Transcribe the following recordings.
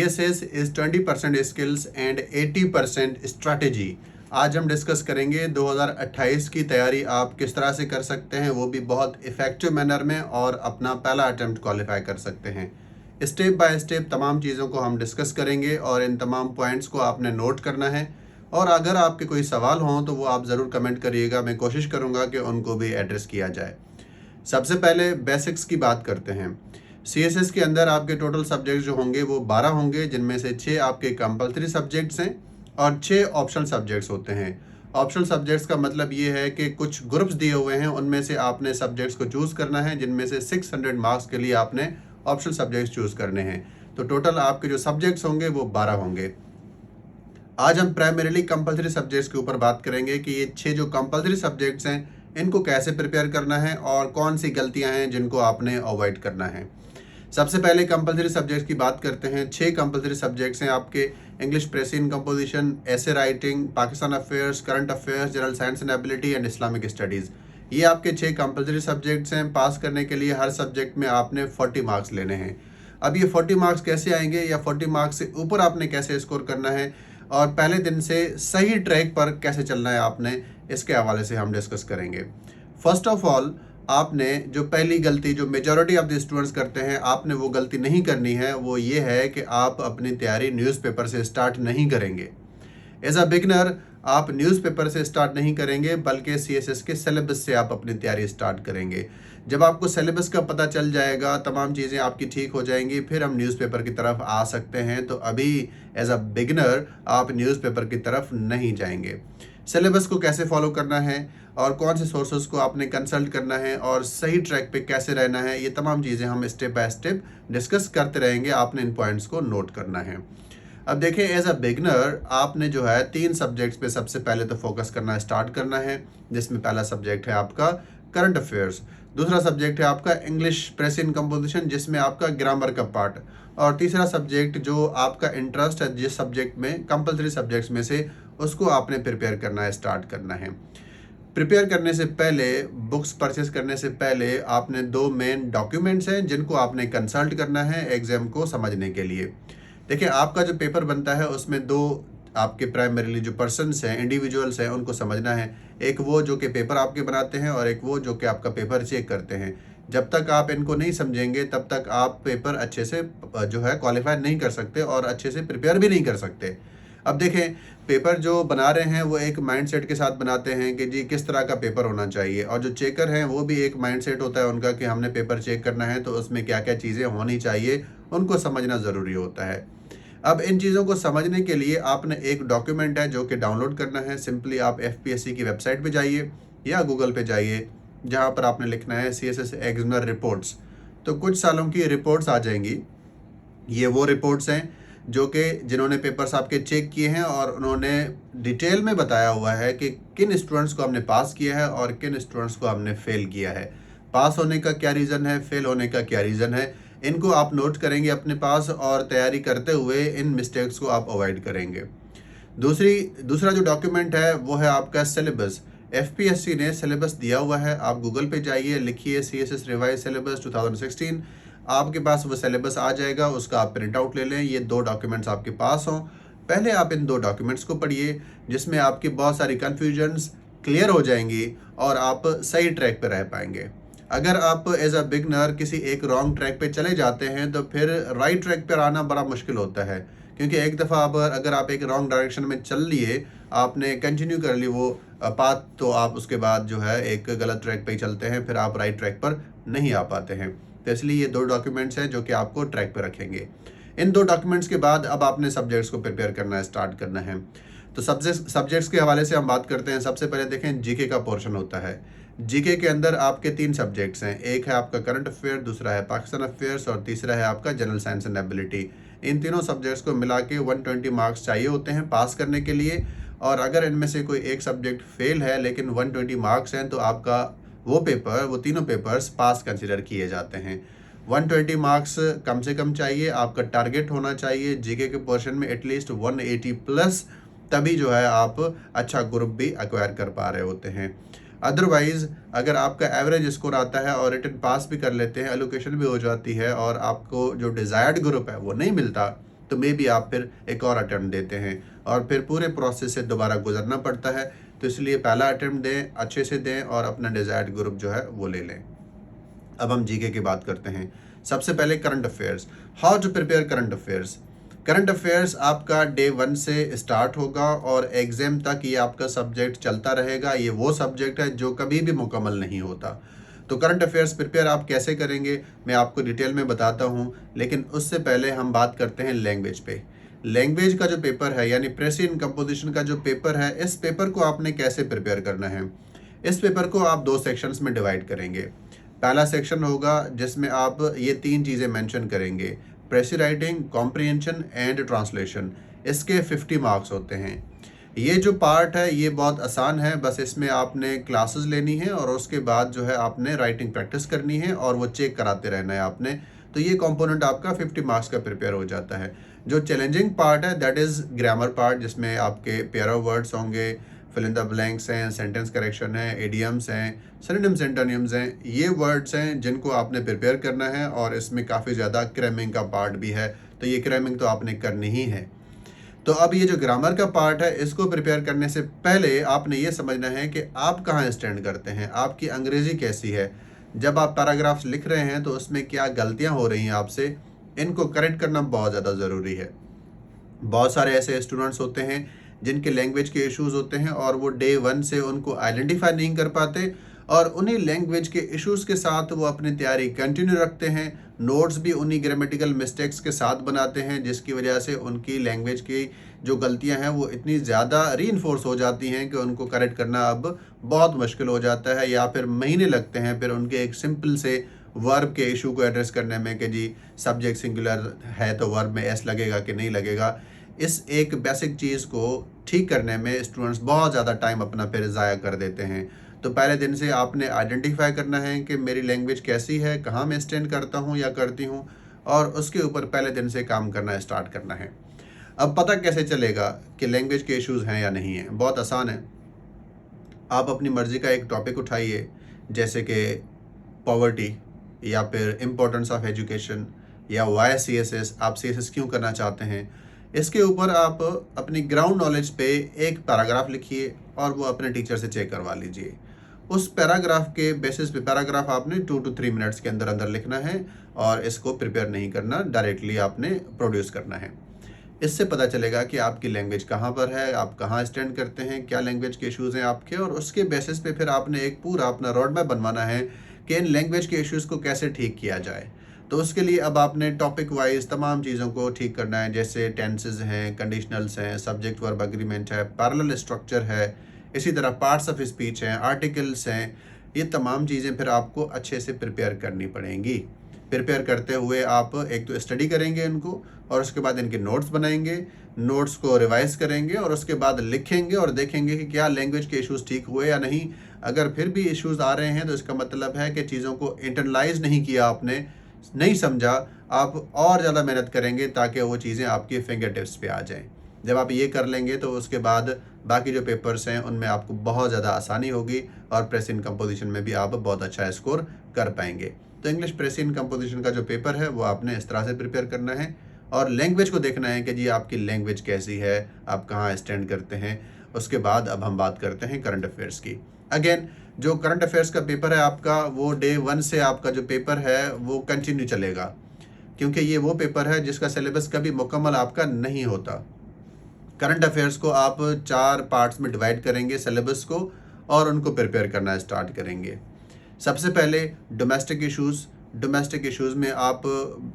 CSS is 20% skills and 80% strategy। आज हम discuss करेंगे 2028 की तैयारी आप किस तरह से कर सकते हैं, वो भी बहुत इफ़ेक्टिव मैनर में, और अपना पहला अटेम्प्ट क्वालिफाई कर सकते हैं। स्टेप बाय स्टेप तमाम चीज़ों को हम डिस्कस करेंगे और इन तमाम पॉइंट्स को आपने नोट करना है। और अगर आपके कोई सवाल हों तो वो आप ज़रूर कमेंट करिएगा, मैं कोशिश करूँगा कि उनको भी एड्रेस किया जाए। सबसे पहले बेसिक्स की बात करते हैं। CSS के अंदर आपके टोटल सब्जेक्ट जो होंगे वो 12 होंगे, जिनमें से 6 आपके कंपलसरी सब्जेक्ट्स हैं और 6 ऑप्शनल सब्जेक्ट्स होते हैं। ऑप्शनल सब्जेक्ट्स का मतलब ये है कि कुछ ग्रुप्स दिए हुए हैं, उनमें से आपने सब्जेक्ट्स को चूज़ करना है, जिनमें से 600 मार्क्स के लिए आपने ऑप्शनल सब्जेक्ट्स चूज़ करने हैं। तो टोटल आपके जो सब्जेक्ट्स होंगे वो 12 होंगे। आज हम प्राइमरीली कंपलसरी सब्जेक्ट्स के ऊपर बात करेंगे कि ये 6 जो कंपलसरी सब्जेक्ट्स हैं इनको कैसे प्रिपेयर करना है और कौन सी गलतियां हैं जिनको आपने अवॉइड करना है। सबसे पहले कंपलसरी सब्जेक्ट्स की बात करते हैं। 6 कंपलसरी सब्जेक्ट्स हैं आपके: इंग्लिश प्रेसिंग कंपोजिशन, ऐसे writing, Pakistan affairs, current affairs, general science and ability and Islamic studies. ये आपके 6 कंपलसरी सब्जेक्ट्स हैं। पास करने के लिए हर सब्जेक्ट में आपने 40 मार्क्स लेने हैं। अब ये 40 मार्क्स कैसे आएंगे या 40 मार्क्स से ऊपर आपने कैसे स्कोर करना है और पहले दिन से सही ट्रैक पर कैसे चलना है आपने, इसके हवाले से हम डिस्कस करेंगे। फर्स्ट ऑफ ऑल, आपने जो पहली गलती जो मेजॉरिटी ऑफ द स्टूडेंट्स करते हैं, आपने वो गलती नहीं करनी है। वो ये है कि आप अपनी तैयारी न्यूज़पेपर से स्टार्ट नहीं करेंगे। एज अ बिगनर आप न्यूज़पेपर से स्टार्ट नहीं करेंगे, बल्कि CSS के सिलेबस से आप अपनी तैयारी स्टार्ट करेंगे। जब आपको सिलेबस का पता चल जाएगा, तमाम चीज़ें आपकी ठीक हो जाएंगी, फिर हम न्यूज़पेपर की तरफ आ सकते हैं। तो अभी एज अ बिगनर आप न्यूज़पेपर की तरफ नहीं जाएंगे। सिलेबस को कैसे फॉलो करना है और कौन से सोर्सेज को आपने कंसल्ट करना है और सही ट्रैक पे कैसे रहना है, ये तमाम चीज़ें हम स्टेप बाय स्टेप डिस्कस करते रहेंगे। आपने इन पॉइंट्स को नोट करना है। अब देखिए, एज अ बिगनर आपने जो है 3 सब्जेक्ट्स पे सबसे पहले तो फोकस करना स्टार्ट करना है, जिसमें पहला सब्जेक्ट है आपका करंट अफेयर्स, दूसरा सब्जेक्ट है आपका इंग्लिश प्रेसिंग कंपोजिशन जिसमें आपका ग्रामर का पार्ट, और तीसरा सब्जेक्ट जो आपका इंटरेस्ट है जिस सब्जेक्ट में, कंपलसरी सब्जेक्ट्स में से, उसको आपने प्रिपेयर करना है, स्टार्ट करना है। प्रिपेयर करने से पहले, बुक्स परचेस करने से पहले आपने 2 मेन डॉक्यूमेंट्स हैं जिनको आपने कंसल्ट करना है एग्ज़ाम को समझने के लिए। देखिए, आपका जो पेपर बनता है उसमें 2 आपके प्राइमरीली जो पर्सन्स हैं, इंडिविजुअल्स हैं, उनको समझना है। एक वो जो कि पेपर आपके बनाते हैं और एक वो जो कि आपका पेपर चेक करते हैं। जब तक आप इनको नहीं समझेंगे तब तक आप पेपर अच्छे से जो है क्वालिफाई नहीं कर सकते और अच्छे से प्रिपेयर भी नहीं कर सकते। अब देखें, पेपर जो बना रहे हैं वो एक माइंडसेट के साथ बनाते हैं कि जी किस तरह का पेपर होना चाहिए, और जो चेकर हैं वो भी एक माइंडसेट होता है उनका कि हमने पेपर चेक करना है तो उसमें क्या क्या चीज़ें होनी चाहिए, उनको समझना ज़रूरी होता है। अब इन चीज़ों को समझने के लिए आपने एक डॉक्यूमेंट है जो कि डाउनलोड करना है। सिंपली आप FPSC की वेबसाइट पे जाइए या गूगल पे जाइए, जहाँ पर आपने लिखना है CSS एग्जामिनर रिपोर्ट्स। तो कुछ सालों की रिपोर्ट्स आ जाएंगी। ये वो रिपोर्ट्स हैं जो कि जिन्होंने पेपर्स आपके चेक किए हैं और उन्होंने डिटेल में बताया हुआ है कि किन स्टूडेंट्स को हमने पास किया है और किन स्टूडेंट्स को हमने फेल किया है। पास होने का क्या रीज़न है, फेल होने का क्या रीज़न है, इनको आप नोट करेंगे अपने पास और तैयारी करते हुए इन मिस्टेक्स को आप अवॉइड करेंगे। दूसरा जो डॉक्यूमेंट है वो है आपका सिलेबस। FPSC ने सिलेबस दिया हुआ है, आप गूगल पे जाइए, लिखिए CSS रिवाइज सिलेबस 2016, आपके पास वो सिलेबस आ जाएगा। उसका आप प्रिंट आउट ले लें, ये 2 डॉक्यूमेंट्स आपके पास हों। पहले आप इन 2 डॉक्यूमेंट्स को पढ़िए, जिसमें आपकी बहुत सारी कन्फ्यूजन्स क्लियर हो जाएंगी और आप सही ट्रैक पर रह पाएंगे। अगर आप एज अ बिगनर किसी एक रॉन्ग ट्रैक पे चले जाते हैं तो फिर राइट ट्रैक पर आना बड़ा मुश्किल होता है, क्योंकि एक दफ़ा अगर आप एक रॉन्ग डायरेक्शन में चल लिए, आपने कंटिन्यू कर ली वो पाथ, तो आप उसके बाद जो है एक गलत ट्रैक पे ही चलते हैं, फिर आप राइट ट्रैक पर नहीं आ पाते हैं। तो इसलिए ये 2 डॉक्यूमेंट्स हैं जो कि आपको ट्रैक पे रखेंगे। इन 2 डॉक्यूमेंट्स के बाद अब आपने सब्जेक्ट्स को प्रिपेयर करना स्टार्ट करना है। तो सब्जेक्ट्स के हवाले से हम बात करते हैं। सबसे पहले देखें, जीके का पोर्शन होता है। जीके के अंदर आपके 3 सब्जेक्ट्स हैं। एक है आपका करंट अफेयर, दूसरा है पाकिस्तान अफेयर्स और तीसरा है आपका जनरल साइंस एंड एबिलिटी। इन तीनों सब्जेक्ट्स को मिला के 120 मार्क्स चाहिए होते हैं पास करने के लिए, और अगर इनमें से कोई एक सब्जेक्ट फेल है लेकिन 120 मार्क्स हैं तो आपका वो तीनों पेपर्स पास कंसिडर किए जाते हैं। 120 मार्क्स कम से कम चाहिए, आपका टारगेट होना चाहिए जीके के पोर्शन में एटलीस्ट 180 प्लस, तभी जो है आप अच्छा ग्रुप भी एक्वायर कर पा रहे होते हैं। अदरवाइज़ अगर आपका एवरेज स्कोर आता है और रिटन पास भी कर लेते हैं, एलोकेशन भी हो जाती है और आपको जो डिज़ायर्ड ग्रुप है वो नहीं मिलता, तो मे बी आप फिर एक और अटैम्प्ट देते हैं और फिर पूरे प्रोसेस से दोबारा गुजरना पड़ता है। तो इसलिए पहला अटैम्प्ट दें, अच्छे से दें और अपना डिज़ायर्ड ग्रुप जो है वो ले लें। अब हम जीके की बात करते हैं। सबसे पहले current affairs, how to prepare current affairs. Current affairs आपका डे 1 से स्टार्ट होगा और एग्जाम तक ये आपका सब्जेक्ट चलता रहेगा। ये वो सब्जेक्ट है जो कभी भी मुकम्मल नहीं होता। तो करंट अफेयर्स प्रिपेयर आप कैसे करेंगे मैं आपको डिटेल में बताता हूँ, लेकिन उससे पहले हम बात करते हैं लैंग्वेज पे। लैंग्वेज का जो पेपर है यानी प्रेसिडेंट कंपोजिशन का जो पेपर है, इस पेपर को आपने कैसे प्रिपेयर करना है। इस पेपर को आप 2 सेक्शंस में डिवाइड करेंगे। पहला सेक्शन होगा जिसमें आप ये 3 चीज़ें मेंशन करेंगे, प्रेसी राइटिंग, कॉम्प्रिहेंशन एंड ट्रांसलेशन। इसके 50 मार्क्स होते हैं। ये जो पार्ट है ये बहुत आसान है, बस इसमें आपने क्लासेस लेनी है और उसके बाद जो है आपने राइटिंग प्रैक्टिस करनी है और वो चेक कराते रहना है आपने। तो ये कंपोनेंट आपका 50 मार्क्स का प्रिपेयर हो जाता है। जो चैलेंजिंग पार्ट है दैट इज़ ग्रामर पार्ट, जिसमें आपके पेयर ऑफ वर्ड्स होंगे, फिल इन द ब्लैंक्स हैं, सेंटेंस करेक्शन है, इडियम्स हैं, सिनोनिम्स एंटोनिम्स हैं। ये वर्ड्स हैं जिनको आपने प्रिपेयर करना है और इसमें काफ़ी ज़्यादा क्रैमिंग का पार्ट भी है। तो ये क्रैमिंग तो आपने करनी ही है। तो अब ये जो ग्रामर का पार्ट है इसको प्रिपेयर करने से पहले आपने ये समझना है कि आप कहाँ स्टैंड करते हैं, आपकी अंग्रेज़ी कैसी है। जब आप पैराग्राफ्स लिख रहे हैं तो उसमें क्या गलतियाँ हो रही हैं आपसे, इनको करेक्ट करना बहुत ज़्यादा ज़रूरी है। बहुत सारे ऐसे स्टूडेंट्स होते हैं जिनके लैंग्वेज के इश्यूज़ होते हैं और वो डे 1 से उनको आइडेंटिफाई नहीं कर पाते और उन्हीं लैंग्वेज के इश्यूज़ के साथ वो अपनी तैयारी कंटिन्यू रखते हैं। नोट्स भी उन्हीं ग्रामेटिकल मिस्टेक्स के साथ बनाते हैं, जिसकी वजह से उनकी लैंग्वेज की जो गलतियां हैं वो इतनी ज़्यादा रीइंफोर्स हो जाती हैं कि उनको करेक्ट करना अब बहुत मुश्किल हो जाता है, या फिर महीने लगते हैं फिर उनके एक सिंपल से वर्ब के इशू को एड्रेस करने में कि जी सब्जेक्ट सिंगुलर है तो वर्ब में एस लगेगा कि नहीं लगेगा। इस एक बेसिक चीज़ को ठीक करने में स्टूडेंट्स बहुत ज़्यादा टाइम अपना फिर ज़ाया कर देते हैं। तो पहले दिन से आपने आइडेंटिफाई करना है कि मेरी लैंग्वेज कैसी है, कहाँ मैं स्टैंड करता हूँ या करती हूँ, और उसके ऊपर पहले दिन से काम करना स्टार्ट करना है। अब पता कैसे चलेगा कि लैंग्वेज के इश्यूज़ हैं या नहीं हैं? बहुत आसान है। आप अपनी मर्ज़ी का एक टॉपिक उठाइए, जैसे कि पॉवर्टी या फिर इम्पोर्टेंस ऑफ एजुकेशन या वाई CSS, आप CSS क्यों करना चाहते हैं। इसके ऊपर आप अपनी ग्राउंड नॉलेज पे एक पैराग्राफ लिखिए और वो अपने टीचर से चेक करवा लीजिए। उस पैराग्राफ के बेसिस पे पैराग्राफ आपने 2 to 3 मिनट्स के अंदर अंदर लिखना है और इसको प्रिपेयर नहीं करना, डायरेक्टली आपने प्रोड्यूस करना है। इससे पता चलेगा कि आपकी लैंग्वेज कहाँ पर है, आप कहाँ स्टैंड करते हैं, क्या लैंग्वेज के इश्यूज़ हैं आपके, और उसके बेसिस पे फिर आपने एक पूरा अपना रोड मैप बनवाना है कि इन लैंग्वेज के इश्यूज़ को कैसे ठीक किया जाए। तो उसके लिए अब आपने टॉपिक वाइज तमाम चीज़ों को ठीक करना है, जैसे टेंसेस हैं, कंडीशनल्स हैं, सब्जेक्ट वर्ब एग्रीमेंट है, पैरेलल स्ट्रक्चर है, इसी तरह पार्ट्स ऑफ स्पीच हैं, आर्टिकल्स हैं। ये तमाम चीज़ें फिर आपको अच्छे से प्रिपेयर करनी पड़ेंगी। प्रिपेयर करते हुए आप एक तो स्टडी करेंगे इनको और उसके बाद इनके नोट्स बनाएंगे, नोट्स को रिवाइज करेंगे और उसके बाद लिखेंगे और देखेंगे कि क्या लैंग्वेज के इश्यूज़ ठीक हुए या नहीं। अगर फिर भी इश्यूज़ आ रहे हैं तो इसका मतलब है कि चीज़ों को इंटरनलाइज नहीं किया आपने, नहीं समझा। आप और ज़्यादा मेहनत करेंगे ताकि वो चीज़ें आपके फिंगर टिप्स पे आ जाएँ। जब आप ये कर लेंगे तो उसके बाद बाकी जो पेपर्स हैं उनमें आपको बहुत ज़्यादा आसानी होगी और प्रेजेंट कंपोजिशन में भी आप बहुत अच्छा स्कोर कर पाएंगे। तो इंग्लिश प्रेजेंट कंपोजिशन का जो पेपर है वो आपने इस तरह से प्रिपेयर करना है और लैंग्वेज को देखना है कि जी आपकी लैंग्वेज कैसी है, आप कहाँ स्टैंड करते हैं। उसके बाद अब हम बात करते हैं करंट अफेयर्स की। अगेन जो करंट अफेयर्स का पेपर है आपका, वो डे 1 से आपका जो पेपर है वो कंटिन्यू चलेगा, क्योंकि ये वो पेपर है जिसका सिलेबस कभी मुकम्मल आपका नहीं होता। करंट अफेयर्स को आप 4 पार्ट्स में डिवाइड करेंगे सिलेबस को और उनको प्रिपेयर करना स्टार्ट करेंगे। सबसे पहले डोमेस्टिक इश्यूज़। डोमेस्टिक इश्यूज़ में आप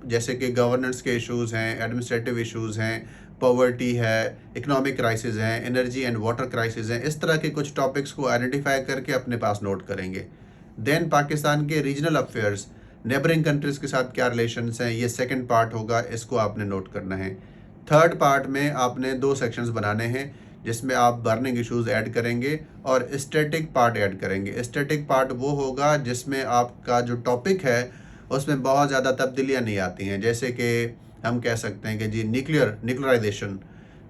जैसे कि गवर्नेंस के इश्यूज़ हैं, एडमिनिस्ट्रेटिव इश्यूज़ हैं, पॉवर्टी है, इकोनॉमिक क्राइसिस हैं, एनर्जी एंड वाटर क्राइसिस हैं, इस तरह के कुछ टॉपिक्स को आइडेंटिफाई करके अपने पास नोट करेंगे। देन पाकिस्तान के रीजनल अफेयर्स, नेबरिंग कंट्रीज़ के साथ क्या रिलेशंस हैं, ये सेकंड पार्ट होगा, इसको आपने नोट करना है। थर्ड पार्ट में आपने 2 सेक्शंस बनाने हैं जिसमें आप बर्निंग इश्यूज़ ऐड करेंगे और स्टैटिक पार्ट ऐड करेंगे। स्टैटिक पार्ट वो होगा जिसमें आपका जो टॉपिक है उसमें बहुत ज़्यादा तब्दीलियाँ नहीं आती हैं, जैसे कि हम कह सकते हैं कि जी न्यूक्लियराइजेशन,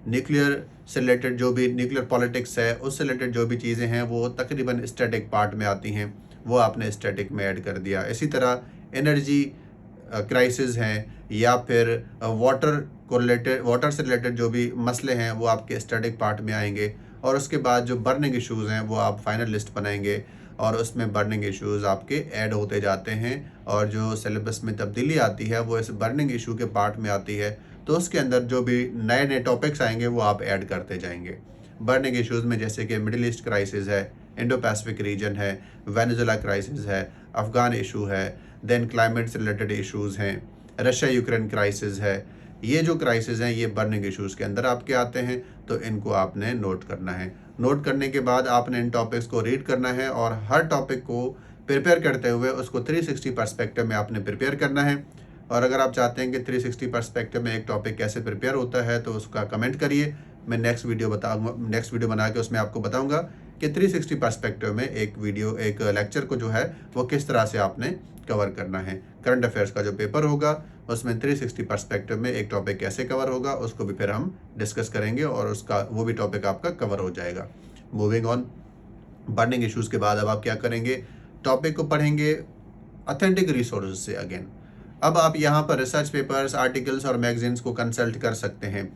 न्यूक्लियर से रिलेटेड जो भी न्यूक्लियर पॉलिटिक्स है उससे रिलेटेड जो भी चीज़ें हैं वो तकरीबन स्टैटिक पार्ट में आती हैं, वो आपने स्टैटिक में ऐड कर दिया। इसी तरह एनर्जी क्राइसिस हैं या फिर वाटर से रिलेटेड जो भी मसले हैं वो आपके स्टैटिक पार्ट में आएंगे। और उसके बाद जो बर्निंग इश्यूज़ हैं वो आप फाइनल लिस्ट बनाएंगे और उसमें बर्निंग इश्यूज़ आपके ऐड होते जाते हैं और जो सिलेबस में तब्दीली आती है वो इस बर्निंग इशू के पार्ट में आती है। तो उसके अंदर जो भी नए नए टॉपिक्स आएंगे वो आप ऐड करते जाएंगे। बर्निंग इश्यूज़ में जैसे कि मिडिल ईस्ट क्राइसिस है, इंडो पैसिफिक रीजन है, वेनेजुला क्राइसिस है, अफ़गान इशू है, देन क्लाइमेट से रिलेटेड इश्यूज़ हैं, रशिया यूक्रेन क्राइसिस है। ये जो क्राइसिस हैं ये बर्निंग इश्यूज़ के अंदर आपके आते हैं, तो इनको आपने नोट करना है। नोट करने के बाद आपने इन टॉपिक्स को रीड करना है और हर टॉपिक को प्रिपेयर करते हुए उसको 360 पर्सपेक्टिव में आपने प्रिपेयर करना है। और अगर आप चाहते हैं कि 360 पर्सपेक्टिव में एक टॉपिक कैसे प्रिपेयर होता है तो उसका कमेंट करिए, मैं नेक्स्ट वीडियो बना के उसमें आपको बताऊंगा कि 360 पर्सपेक्टिव में एक लेक्चर को जो है वो किस तरह से आपने कवर करना है। करंट अफेयर्स का जो पेपर होगा उसमें 360 पर्सपेक्टिव में एक टॉपिक कैसे कवर होगा उसको भी फिर हम डिस्कस करेंगे और वो भी टॉपिक आपका कवर हो जाएगा। मूविंग ऑन, बर्निंग इश्यूज़ के बाद अब आप क्या करेंगे, टॉपिक को पढ़ेंगे ऑथेंटिक रिसोर्सेज से अगेन। अब आप यहाँ पर रिसर्च पेपर्स, आर्टिकल्स और मैगजीन्स को कंसल्ट कर सकते हैं।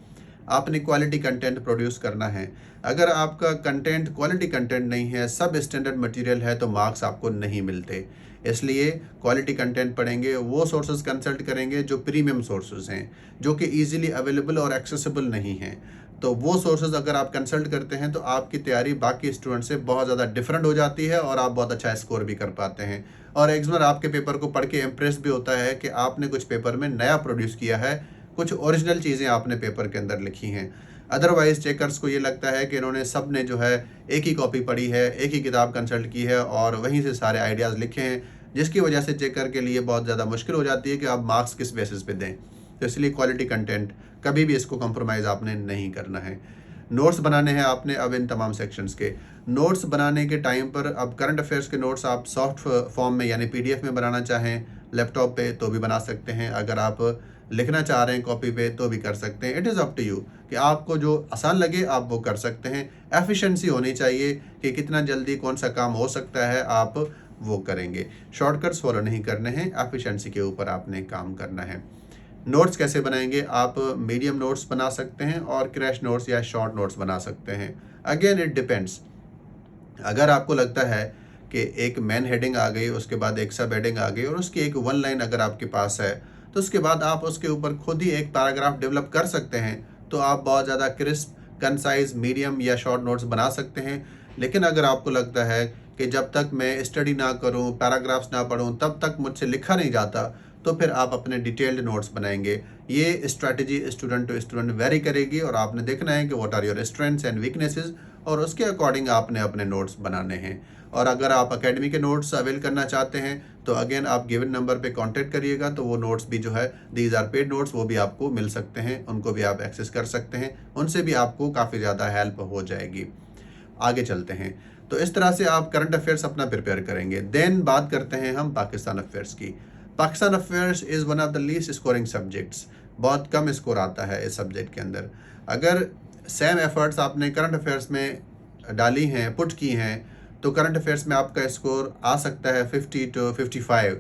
आपने क्वालिटी कंटेंट प्रोड्यूस करना है। अगर आपका कंटेंट क्वालिटी कंटेंट नहीं है, सब स्टैंडर्ड मटेरियल है, तो मार्क्स आपको नहीं मिलते। इसलिए क्वालिटी कंटेंट पढ़ेंगे, वो सोर्सेज कंसल्ट करेंगे जो प्रीमियम सोर्सेज हैं, जो कि इजीली अवेलेबल और एक्सेसिबल नहीं हैं। तो वो सोर्सेज अगर आप कंसल्ट करते हैं तो आपकी तैयारी बाकी स्टूडेंट से बहुत ज़्यादा डिफरेंट हो जाती है और आप बहुत अच्छा स्कोर भी कर पाते हैं। और एग्जामिनर आपके पेपर को पढ़ के इम्प्रेस भी होता है कि आपने कुछ पेपर में नया प्रोड्यूस किया है, कुछ ओरिजिनल चीज़ें आपने पेपर के अंदर लिखी हैं। अदरवाइज चेकर्स को ये लगता है कि इन्होंने सब ने जो है एक ही कॉपी पढ़ी है, एक ही किताब कंसल्ट की है और वहीं से सारे आइडियाज़ लिखे हैं, जिसकी वजह से चेकर के लिए बहुत ज़्यादा मुश्किल हो जाती है कि आप मार्क्स किस बेसिस पे दें। तो इसलिए क्वालिटी कंटेंट कभी भी इसको कंप्रोमाइज़ आपने नहीं करना है। नोट्स बनाने हैं आपने अब इन तमाम सेक्शंस के। नोट्स बनाने के टाइम पर अब करंट अफेयर्स के नोट्स आप सॉफ्ट फॉर्म में यानी PDF में बनाना चाहें लैपटॉप पे तो भी बना सकते हैं। अगर आप लिखना चाह रहे हैं कॉपी पे तो भी कर सकते हैं। It is up to you कि आपको जो आसान लगे आप वो कर सकते हैं। एफिशिएंसी होनी चाहिए कि कितना जल्दी कौन सा काम हो सकता है आप वो करेंगे। शॉर्टकट्स फॉलो नहीं करने हैं, एफिशिएंसी के ऊपर आपने काम करना है। नोट्स कैसे बनाएंगे, आप मीडियम नोट्स बना सकते हैं और क्रैश नोट्स या शॉर्ट नोट्स बना सकते हैं। Again it depends. अगर आपको लगता है कि एक मेन हेडिंग आ गई, उसके बाद एक सब हेडिंग आ गई और उसकी एक वन लाइन अगर आपके पास है तो उसके बाद आप उसके ऊपर खुद ही एक पैराग्राफ डेवलप कर सकते हैं, तो आप बहुत ज़्यादा क्रिस्प, कंसाइज, मीडियम या शॉर्ट नोट्स बना सकते हैं। लेकिन अगर आपको लगता है कि जब तक मैं स्टडी ना करूं, पैराग्राफ्स ना पढूं, तब तक मुझसे लिखा नहीं जाता, तो फिर आप अपने डिटेल्ड नोट्स बनाएंगे। ये strategy student to student vary करेगी और आपने देखना है कि what are your strengths and weaknesses और उसके अकॉर्डिंग आपने अपने नोट्स बनाने हैं। और अगर आप अकेडमी के नोट्स अवेल करना चाहते हैं तो अगेन आप गिवन नंबर पे कांटेक्ट करिएगा, तो वो नोट्स भी जो है दीज आर पेड नोट्स वो भी आपको मिल सकते हैं, उनको भी आप एक्सेस कर सकते हैं, उनसे भी आपको काफ़ी ज़्यादा हेल्प हो जाएगी। आगे चलते हैं। तो इस तरह से आप करंट अफेयर्स अपना प्रिपेयर करेंगे। देन बात करते हैं हम पाकिस्तान अफेयर्स की। Pakistan affairs is one of the least scoring subjects. बहुत कम स्कोर आता है इस सब्जेक्ट के अंदर। अगर सेम एफर्ट्स आपने करंट अफेयर्स में डाली हैं, पुट की हैं, तो करंट अफेयर्स में आपका स्कोर आ सकता है 50 to 55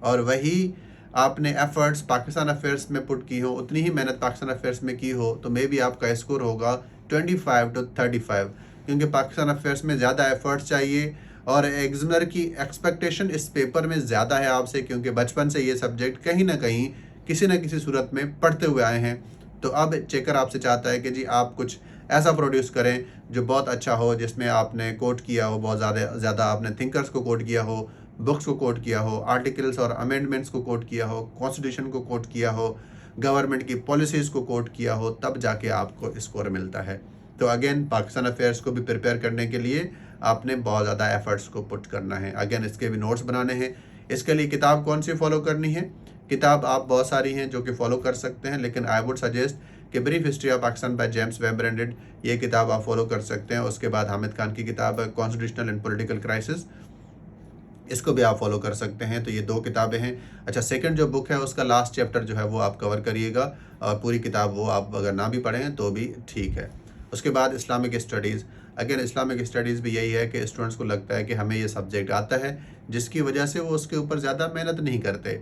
और वही आपने एफर्ट्स पाकिस्तान अफेयर्स में पुट की हो, उतनी ही मेहनत पाकिस्तान अफेयर्स में की हो, तो मे बी आपका स्कोर होगा 25 to 35, क्योंकि पाकिस्तान अफेयर्स में ज़्यादा एफर्ट्स चाहिए और एग्जामिनर की एक्सपेक्टेशन इस पेपर में ज़्यादा है आपसे, क्योंकि बचपन से ये सब्जेक्ट कहीं ना कहीं किसी न किसी सूरत में पढ़ते हुए आए हैं। तो अब चेकर आपसे चाहता है कि जी आप कुछ ऐसा प्रोड्यूस करें जो बहुत अच्छा हो, जिसमें आपने कोट किया हो, बहुत ज़्यादा आपने थिंकर्स को कोट किया हो, बुक्स को कोट किया हो, आर्टिकल्स और अमेंडमेंट्स को कोट किया हो, कॉन्स्टिट्यूशन को कोट किया हो, गवर्नमेंट की पॉलिसीज़ को कोट किया हो, तब जाके आपको स्कोर मिलता है। तो अगेन पाकिस्तान अफेयर्स को भी प्रिपेयर करने के लिए आपने बहुत ज़्यादा एफर्ट्स को पुट करना है। अगेन इसके भी नोट्स बनाने हैं। इसके लिए किताब कौन सी फॉलो करनी है, किताब आप बहुत सारी हैं जो कि फॉलो कर सकते हैं, लेकिन आई वुड सजेस्ट कि brief history of Pakistan by James Webb branded, ये किताब आप फॉलो कर सकते हैं। उसके बाद हामिद खान की किताब है कॉन्स्टिट्यूशनल एंड पॉलिटिकल क्राइसिस, इसको भी आप फॉलो कर सकते हैं। तो ये 2 किताबें हैं। अच्छा, सेकंड जो बुक है उसका लास्ट चैप्टर जो है वो आप कवर करिएगा और पूरी किताब वो आप अगर ना भी पढ़ें तो भी ठीक है। उसके बाद Islamic studies. Again Islamic studies भी यही है कि स्टूडेंट्स को लगता है कि हमें ये सब्जेक्ट आता है, जिसकी वजह से वो उसके ऊपर ज़्यादा मेहनत नहीं करते।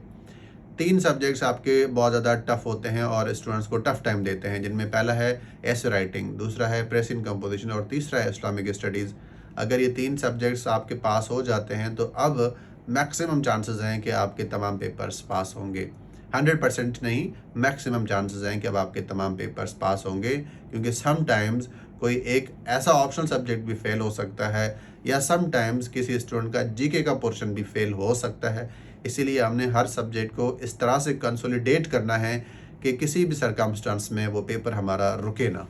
3 सब्जेक्ट्स आपके बहुत ज़्यादा टफ होते हैं और स्टूडेंट्स को टफ टाइम देते हैं, जिनमें पहला है एसे राइटिंग, दूसरा है प्रेस इन कंपोजिशन और तीसरा है इस्लामिक स्टडीज़। अगर ये 3 सब्जेक्ट्स आपके पास हो जाते हैं तो अब मैक्सिमम चांसेस हैं कि आपके तमाम पेपर्स पास होंगे। 100% नहीं, मैक्सिमम चांसेस हैं कि अब आपके तमाम पेपर्स पास होंगे, क्योंकि समटाइम्स कोई एक ऐसा ऑप्शनल सब्जेक्ट भी फेल हो सकता है या समटाइम्स किसी स्टूडेंट का जीके का पोर्शन भी फेल हो सकता है। इसीलिए हमने हर सब्जेक्ट को इस तरह से कंसोलिडेट करना है कि किसी भी सरकमस्टांस में वो पेपर हमारा रुके ना।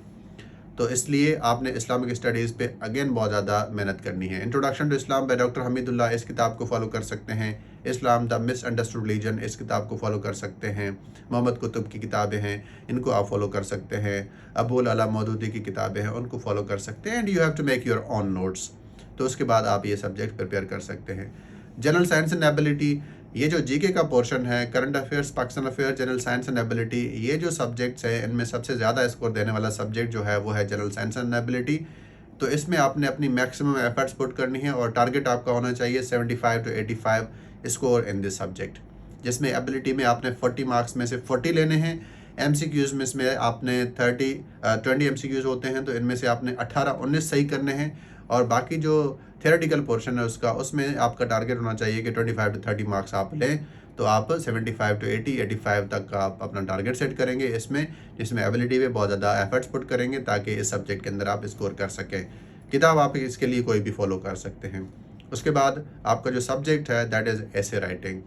तो इसलिए आपने इस्लामिक स्टडीज़ पे अगेन बहुत ज़्यादा मेहनत करनी है। Introduction to Islam by doctor Hamidullah, इस किताब को फॉलो कर सकते हैं। इस्लाम द मिसअंडरस्टूड रिलीजन, इस किताब को फॉलो कर सकते हैं। मोहम्मद कुतुब की किताबें हैं, इनको आप फॉलो कर सकते हैं। अबुल अला मौदूदी की किताबें हैं, उनको फॉलो कर सकते हैं। And you have to make your own notes. तो उसके बाद आप ये सब्जेक्ट प्रिपेयर कर सकते हैं। जनरल साइंस एंड एबिलिटी, ये जो जीके का पोर्शन है, current affairs, Pakistan affair, general science and ability, ये जो सब्जेक्ट्स हैं इनमें सबसे ज़्यादा स्कोर देने वाला सब्जेक्ट जो है वो है जनरल साइंस एंड एबिलिटी। तो इसमें आपने अपनी मैक्सिमम एफर्ट्स पुट करनी है और टारगेट आपका होना चाहिए 75 to 85 score in this subject, जिसमें एबिलिटी में आपने 40 मार्क्स में से 40 लेने हैं। एमसीक्यूज़ में इसमें आपने 20 एमसीक्यूज़ होते हैं, तो इनमें से आपने 18-19 सही करने हैं और बाकी जो थियोरेटिकल पोर्शन है उसका, उसमें आपका टारगेट होना चाहिए कि 25 to 30 मार्क्स आप लें। तो आप 75 to 85 तक का आप अपना टारगेट सेट करेंगे इसमें, जिसमें एबिलिटी में बहुत ज़्यादा एफर्ट्स पुट करेंगे ताकि इस सब्जेक्ट के अंदर आप स्कोर कर सकें। किताब आप इसके लिए कोई भी फॉलो कर सकते हैं। उसके बाद आपका जो सब्जेक्ट है that is essay writing.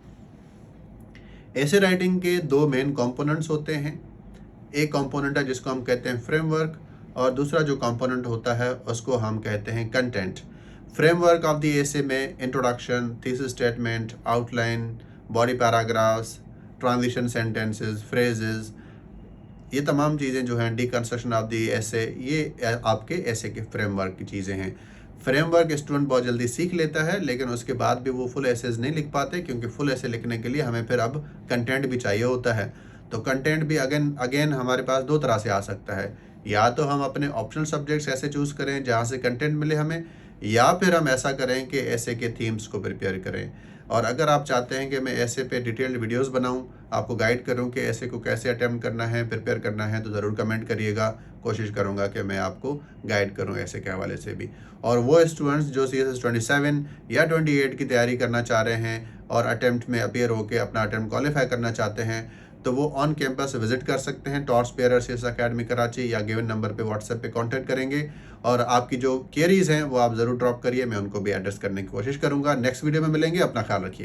Essay writing के 2 मेन कंपोनेंट्स होते हैं। एक कंपोनेंट है जिसको हम कहते हैं फ्रेमवर्क और दूसरा जो कंपोनेंट होता है उसको हम कहते हैं content. Framework of the essay में introduction, thesis statement, outline, body paragraphs, transition sentences, phrases, ये तमाम चीज़ें जो हैं डिकंस्ट्रक्शन ऑफ द एसे, ये आपके एसे के फ्रेमवर्क की चीज़ें हैं। फ्रेमवर्क स्टूडेंट बहुत जल्दी सीख लेता है, लेकिन उसके बाद भी वो फुल एसेज नहीं लिख पाते, क्योंकि फुल एसे लिखने के लिए हमें फिर अब कंटेंट भी चाहिए होता है। तो कंटेंट भी अगेन हमारे पास 2 तरह से आ सकता है। या तो हम अपने ऑप्शनल सब्जेक्ट्स ऐसे चूज़ करें जहाँ से कंटेंट मिले हमें, या फिर हम ऐसा करें कि ऐसे के थीम्स को प्रिपेयर करें। और अगर आप चाहते हैं कि मैं ऐसे पे डिटेल्ड वीडियोस बनाऊं, आपको गाइड करूं कि ऐसे को कैसे अटेम्प्ट करना है, प्रिपेयर करना है, तो ज़रूर कमेंट करिएगा। कोशिश करूंगा कि मैं आपको गाइड करूं ऐसे के हवाले से भी। और वो स्टूडेंट्स जो CSS 27 या 28 की तैयारी करना चाह रहे हैं और अटेम्प्ट में अपीयर होकर अपना अटेम्प्ट क्वालिफाई करना चाहते हैं, तो वो ऑन कैंपस विजिट कर सकते हैं torch bearer CSS academy Karachi, या गिवन नंबर पे व्हाट्सएप पे कांटेक्ट करेंगे और आपकी जो क्वेरीज हैं वो आप ज़रूर ड्रॉप करिए, मैं उनको भी एड्रेस करने की कोशिश करूँगा। नेक्स्ट वीडियो में मिलेंगे, अपना ख्याल रखिए।